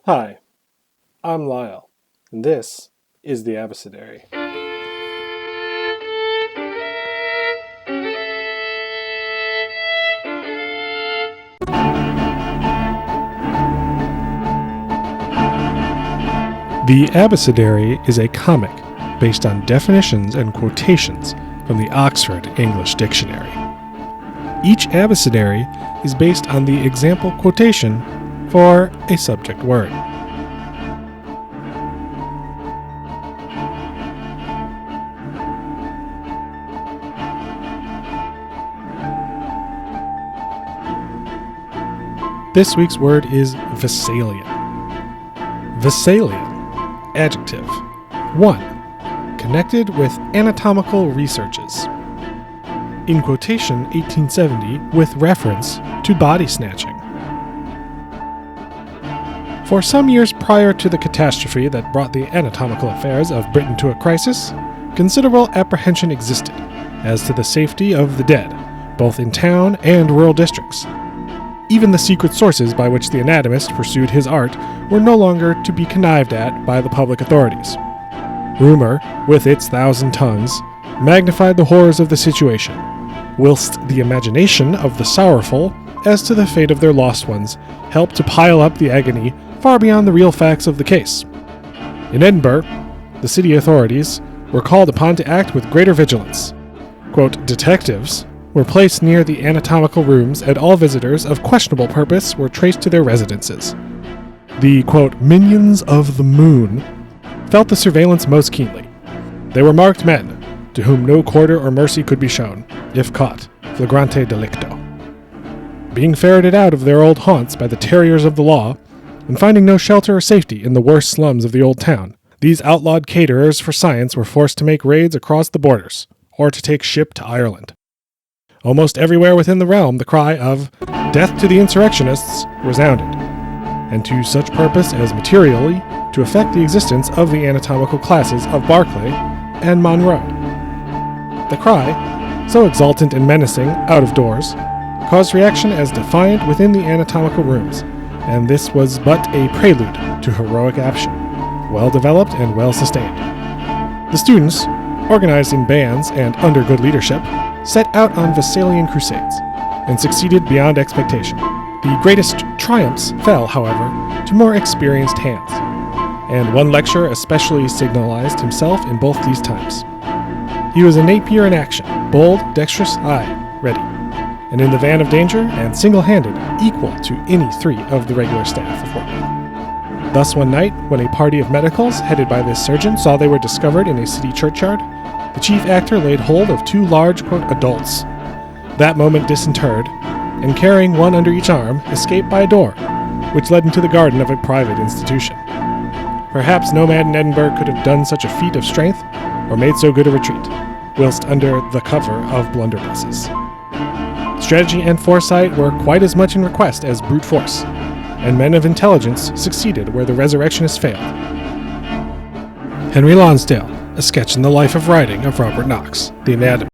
Hi, I'm Lyle, and this is the Abecedary. The Abecedary is a comic based on definitions and quotations from the Oxford English Dictionary. Each Abecedary is based on the example quotation for a subject word. This week's word is Vesalian. Vesalian. Adjective. 1. Connected with anatomical researches. In quotation 1870 with reference to body-snatching. For some years prior to the catastrophe that brought the anatomical affairs of Britain to a crisis, considerable apprehension existed as to the safety of the dead, both in town and rural districts. Even the secret sources by which the anatomist pursued his art were no longer to be connived at by the public authorities. Rumor, with its 1,000 tongues, magnified the horrors of the situation, whilst the imagination of the sorrowful as to the fate of their lost ones helped to pile up the agony far beyond the real facts of the case. In Edinburgh, the city authorities were called upon to act with greater vigilance. Quote, detectives were placed near the anatomical rooms, and all visitors of questionable purpose were traced to their residences. The, quote, minions of the moon felt the surveillance most keenly. They were marked men, to whom no quarter or mercy could be shown, if caught, flagrante delicto. Being ferreted out of their old haunts by the terriers of the law, and finding no shelter or safety in the worst slums of the old town, these outlawed caterers for science were forced to make raids across the borders, or to take ship to Ireland. Almost everywhere within the realm the cry of "Death to the insurrectionists" resounded, and to such purpose as materially to affect the existence of the anatomical classes of Barclay and Monroe. The cry, so exultant and menacing out of doors, caused reaction as defiant within the anatomical rooms, and this was but a prelude to heroic action, well developed and well sustained. The students, organized in bands and under good leadership, set out on Vesalian crusades, and succeeded beyond expectation. The greatest triumphs fell, however, to more experienced hands, and one lecturer especially signalized himself in both these times. He was a Napier in action, bold, dexterous, aye, ready, and in the van of danger, and single-handed, equal to any 3 of the regular staff of workmen. Thus one night, when a party of medicals, headed by this surgeon, saw they were discovered in a city churchyard, the chief actor laid hold of 2 large, quote, adults, that moment disinterred, and carrying one under each arm, escaped by a door, which led into the garden of a private institution. Perhaps no man in Edinburgh could have done such a feat of strength, or made so good a retreat, whilst under the cover of blunderbusses. Strategy and foresight were quite as much in request as brute force, and men of intelligence succeeded where the resurrectionists failed. Henry Lonsdale, A Sketch in the Life of Writing of Robert Knox, The Anatomy.